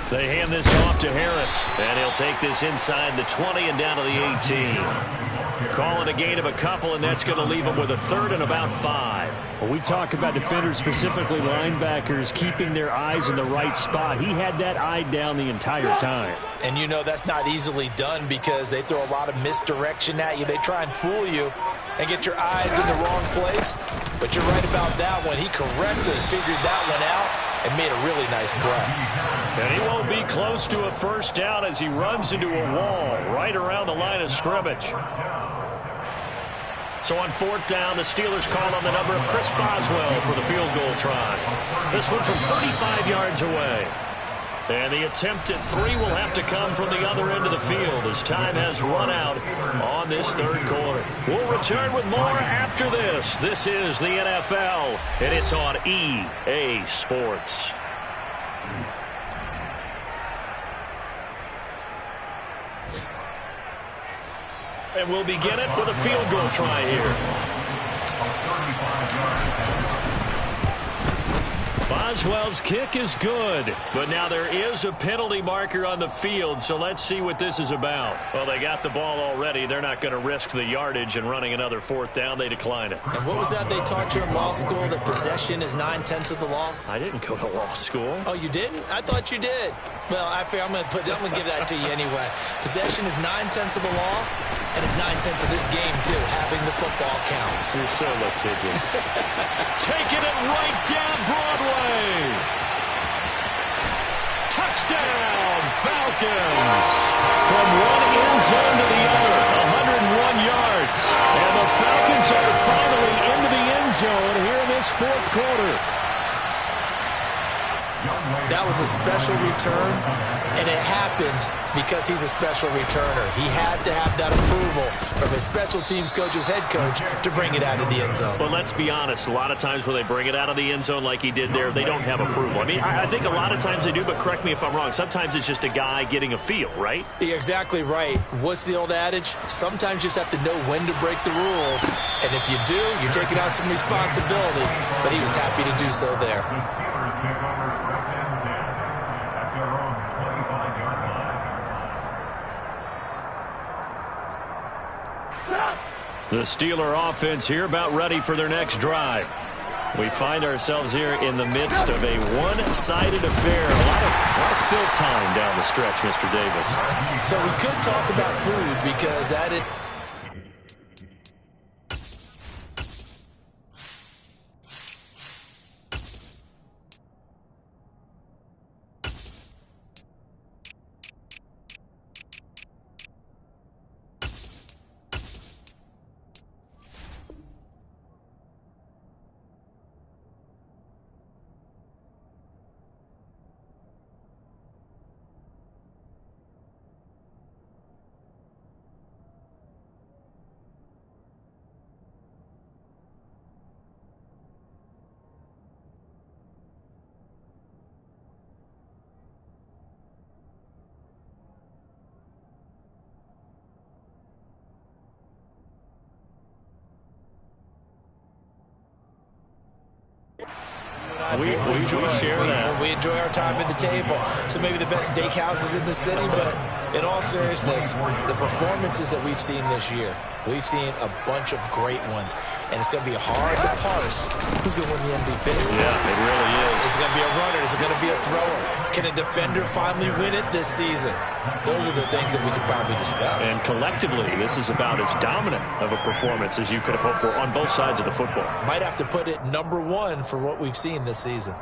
They hand this off to Harris, and he'll take this inside the 20 and down to the 18. Calling a gain of a couple, and that's going to leave them with a third and about 5. Well, we talk about defenders, specifically linebackers, keeping their eyes in the right spot. He had that eye down the entire time. And you know that's not easily done because they throw a lot of misdirection at you. They try and fool you and get your eyes in the wrong place. But you're right about that one. He correctly figured that one out and made a really nice play. And he won't be close to a first down as he runs into a wall right around the line of scrimmage. So on fourth down, the Steelers call on the number of Chris Boswell for the field goal try. This one from 35 yards away. And the attempt at 3 will have to come from the other end of the field as time has run out on this third quarter. We'll return with more after this. This is the NFL, and it's on EA Sports. And we'll begin it with a field goal try here. Boswell's kick is good, but now there is a penalty marker on the field, so let's see what this is about. Well, they got the ball already. They're not going to risk the yardage and running another fourth down. They decline it. And what was that they taught you in law school, that possession is 9/10 of the law? I didn't go to law school. Oh, you didn't? I thought you did. Well, I figure I'm going to give that to you anyway. Possession is 9/10 of the law, and it's 9/10 of this game, too. Having the football counts. You're so litigious. Taking it right down Broadway. Touchdown, Falcons. From one end zone to the other, 101 yards. And the Falcons are finally into the end zone here in this fourth quarter. That was a special return, and it happened because he's a special returner. He has to have that approval from his special teams coach's head coach to bring it out of the end zone. But let's be honest, a lot of times when they bring it out of the end zone like he did there, they don't have approval. I mean, I think a lot of times they do, but correct me if I'm wrong. Sometimes it's just a guy getting a feel, right? You're exactly right. What's the old adage? Sometimes you just have to know when to break the rules. And if you do, you're taking on some responsibility. But he was happy to do so there. The Steeler offense here about ready for their next drive. We find ourselves here in the midst of a one-sided affair. A lot of fill time down the stretch, Mr. Davis. So we could talk about food because that is... We enjoy our time at the table. So maybe the best steakhouses in the city, but in all seriousness, the performances that we've seen this year, we've seen a bunch of great ones, and it's going to be hard to parse who's going to win the MVP. Yeah, it really is. Is it going to be a runner? Is it going to be a thrower? Can a defender finally win it this season? Those are the things that we could probably discuss. And collectively, this is about as dominant of a performance as you could have hoped for on both sides of the football. Might have to put it #1 for what we've seen this season.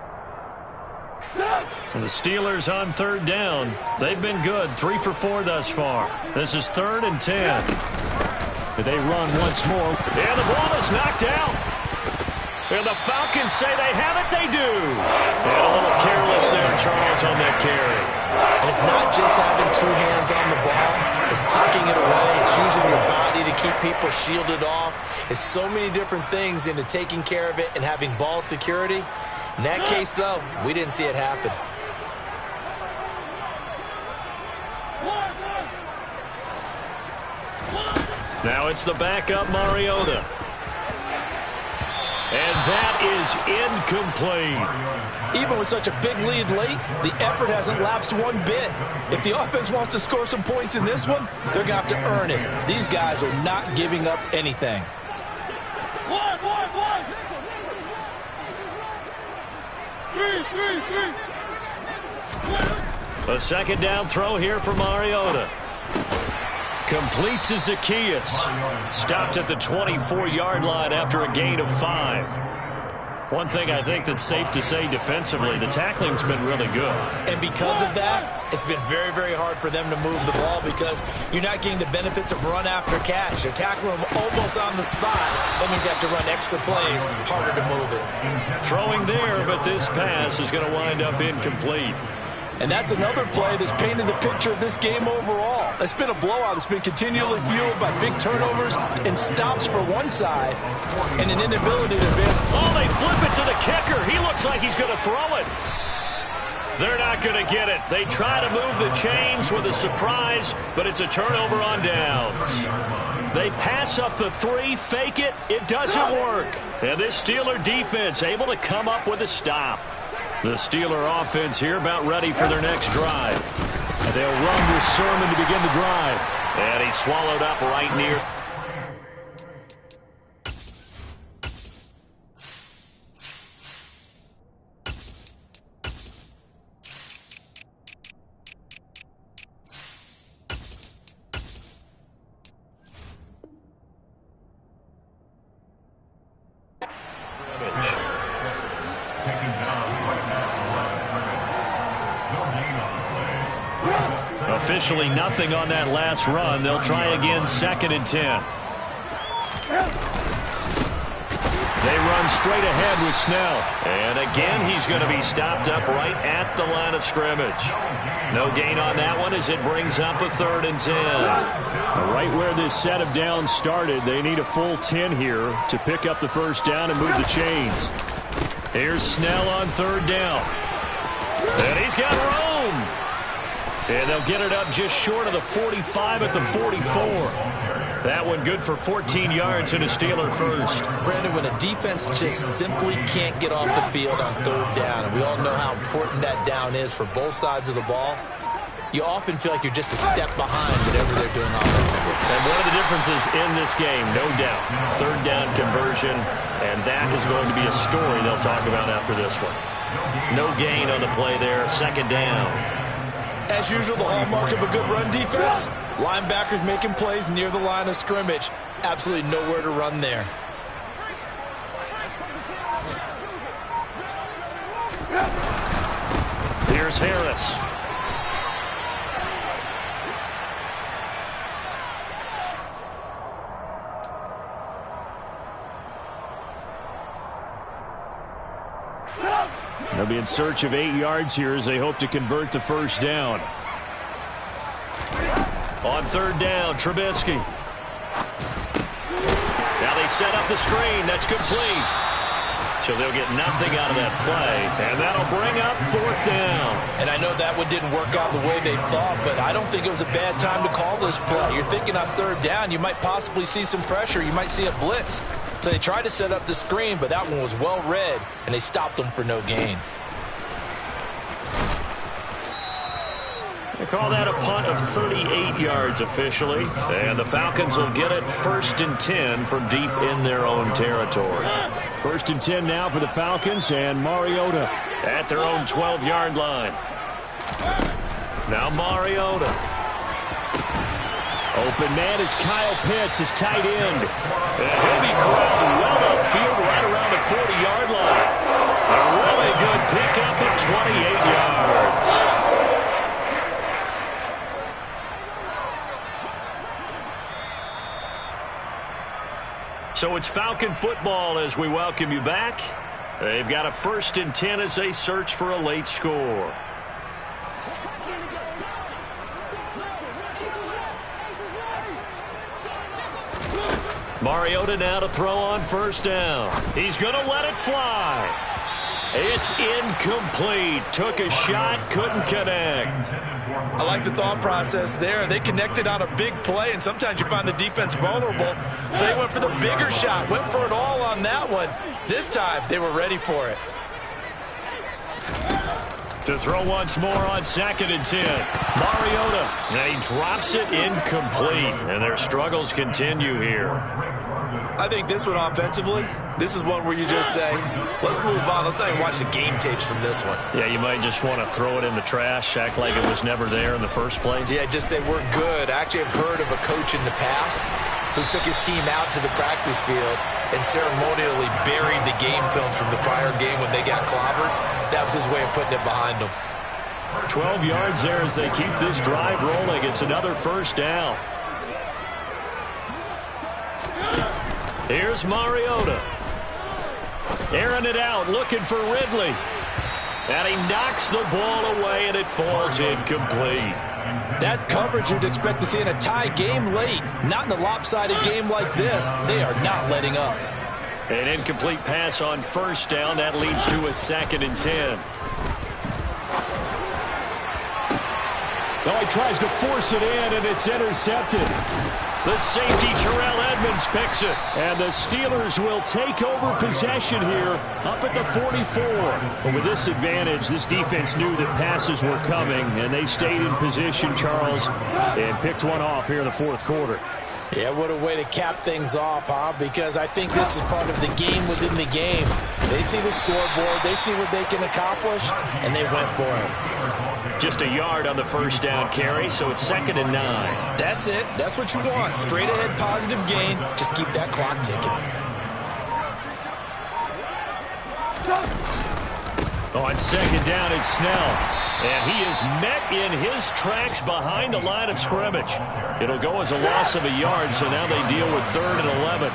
And the Steelers on third down. They've been good, 3 for 4 thus far. This is 3rd and 10. They run once more. And the ball is knocked out. And the Falcons say they have it. They do. And a little careless there, Charles, on that carry. And it's not just having 2 hands on the ball. It's tucking it away. It's using your body to keep people shielded off. It's so many different things into taking care of it and having ball security. In that case, though, we didn't see it happen. Now it's the backup Mariota. And that is incomplete. Even with such a big lead late, the effort hasn't lapsed one bit. If the offense wants to score some points in this one, they're going to have to earn it. These guys are not giving up anything. A second down throw here for Mariota. Complete to Zacchaeus. Stopped at the 24-yard line after a gain of 5. One thing I think that's safe to say defensively, the tackling's been really good. And because of that, it's been very, very hard for them to move the ball because you're not getting the benefits of run after catch. They're tackling them almost on the spot. That means you have to run extra plays, harder to move it. Throwing there, but this pass is going to wind up incomplete. And that's another play that's painted the picture of this game overall. It's been a blowout. It's been continually fueled by big turnovers and stops for one side and an inability to advance. Oh, they flip it to the kicker. He looks like he's going to throw it. They're not going to get it. They try to move the chains with a surprise, but it's a turnover on downs. They pass up the 3, fake it. It doesn't work. And this Steeler defense able to come up with a stop. The Steeler offense here about ready for their next drive. They'll run with Sermon to begin the drive. And he's swallowed up right near. Officially nothing on that last run. They'll try again, 2nd and 10. They run straight ahead with Snell. And again, he's going to be stopped up right at the line of scrimmage. No gain on that one as it brings up a 3rd and 10. Right where this set of downs started, they need a full 10 here to pick up the first down and move the chains. Here's Snell on 3rd down. And he's got room. And they'll get it up just short of the 45 at the 44. That one good for 14 yards and a Steeler first. Brandon, when a defense just simply can't get off the field on 3rd down, and we all know how important that down is for both sides of the ball, you often feel like you're just a step behind whatever they're doing offensively. And one of the differences in this game, no doubt, 3rd down conversion, and that is going to be a story they'll talk about after this one. No gain on the play there, 2nd down. As usual, the hallmark of a good run defense, linebackers making plays near the line of scrimmage. Absolutely nowhere to run there. Here's Harris. They'll be in search of 8 yards here as they hope to convert the first down. On third down, Trubisky. Now they set up the screen. That's complete. So they'll get nothing out of that play, and that'll bring up fourth down. And I know that one didn't work out the way they thought, but I don't think it was a bad time to call this play. You're thinking on third down, you might possibly see some pressure. You might see a blitz. So they tried to set up the screen, but that one was well read, and they stopped them for no gain. They call that a punt of 38 yards officially, and the Falcons will get it 1st and 10 from deep in their own territory. 1st and 10 now for the Falcons, and Mariota at their own 12-yard line. Now Mariota. Open man is Kyle Pitts, his tight end. A heavy crowd well upfield right around the 40-yard line. A really good pickup of 28 yards. So it's Falcon football as we welcome you back. They've got a 1st and 10 as they search for a late score. Mariota now to throw on first down. He's going to let it fly. It's incomplete. Took a shot, couldn't connect. I like the thought process there. They connected on a big play, and sometimes you find the defense vulnerable. So they went for the bigger shot, went for it all on that one. This time, they were ready for it. To throw once more on 2nd and 10. Mariota, and he drops it incomplete, and their struggles continue here. I think this one offensively, this is one where you just say, let's move on. Let's not even watch the game tapes from this one. Yeah, you might just want to throw it in the trash, act like it was never there in the first place. Yeah, just say we're good. I actually have heard of a coach in the past who took his team out to the practice field and ceremonially buried the game film from the prior game when they got clobbered. That was his way of putting it behind them. 12 yards there as they keep this drive rolling. It's another first down. Here's Mariota. Airing it out, looking for Ridley. And he knocks the ball away, and it falls incomplete. That's coverage you'd expect to see in a tie game late. Not in a lopsided game like this. They are not letting up. An incomplete pass on first down. That leads to a 2nd and 10. Oh, he tries to force it in, and it's intercepted. The safety, Terrell Edmonds, picks it. And the Steelers will take over possession here up at the 44. But with this advantage, this defense knew that passes were coming, and they stayed in position, Charles, and picked one off here in the 4th quarter. Yeah, what a way to cap things off, huh? Because I think this is part of the game within the game. They see the scoreboard, they see what they can accomplish, and they went for it. Just a yard on the first down carry, so it's 2nd and 9. That's it. That's what you want. Straight ahead positive gain. Just keep that clock ticking. On 2nd down, it's Snell. And he is met in his tracks behind the line of scrimmage. It'll go as a loss of a yard, so now they deal with 3rd and 11.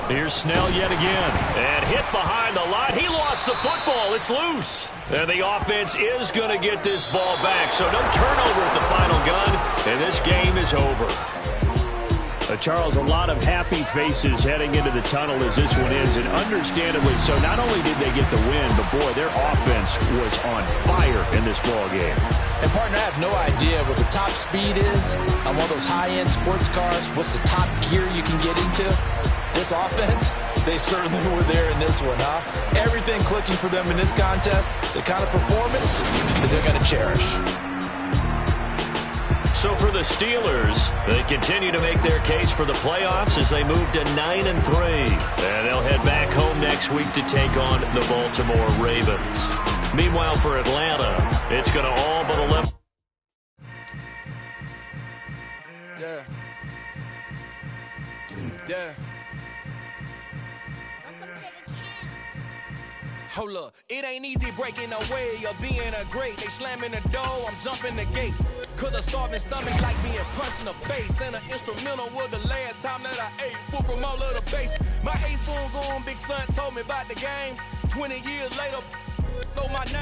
Here's Snell yet again. And hit behind the line. He lost the football. It's loose. And the offense is going to get this ball back. So no turnover at the final gun. And this game is over. Charles, a lot of happy faces heading into the tunnel as this one ends, and understandably so. Not only did they get the win, but boy, their offense was on fire in this ball game. And partner, I have no idea what the top speed is on one of those high-end sports cars. What's the top gear you can get into? This offense, they certainly were there in this one, huh? Everything clicking for them in this contest, the kind of performance that they're going to cherish. So for the Steelers, they continue to make their case for the playoffs as they move to 9-3. And they'll head back home next week to take on the Baltimore Ravens. Meanwhile, for Atlanta, it's going to all but 11. Yeah. Yeah. Hold up, it ain't easy breaking away or being a great. They slamming the door, I'm jumping the gate. Cause a starving stomach like being punched in the face. And an instrumental was the last time that I ate food from all of the base. My 8 phone gone, big son told me about the game. 20 years later, know my name.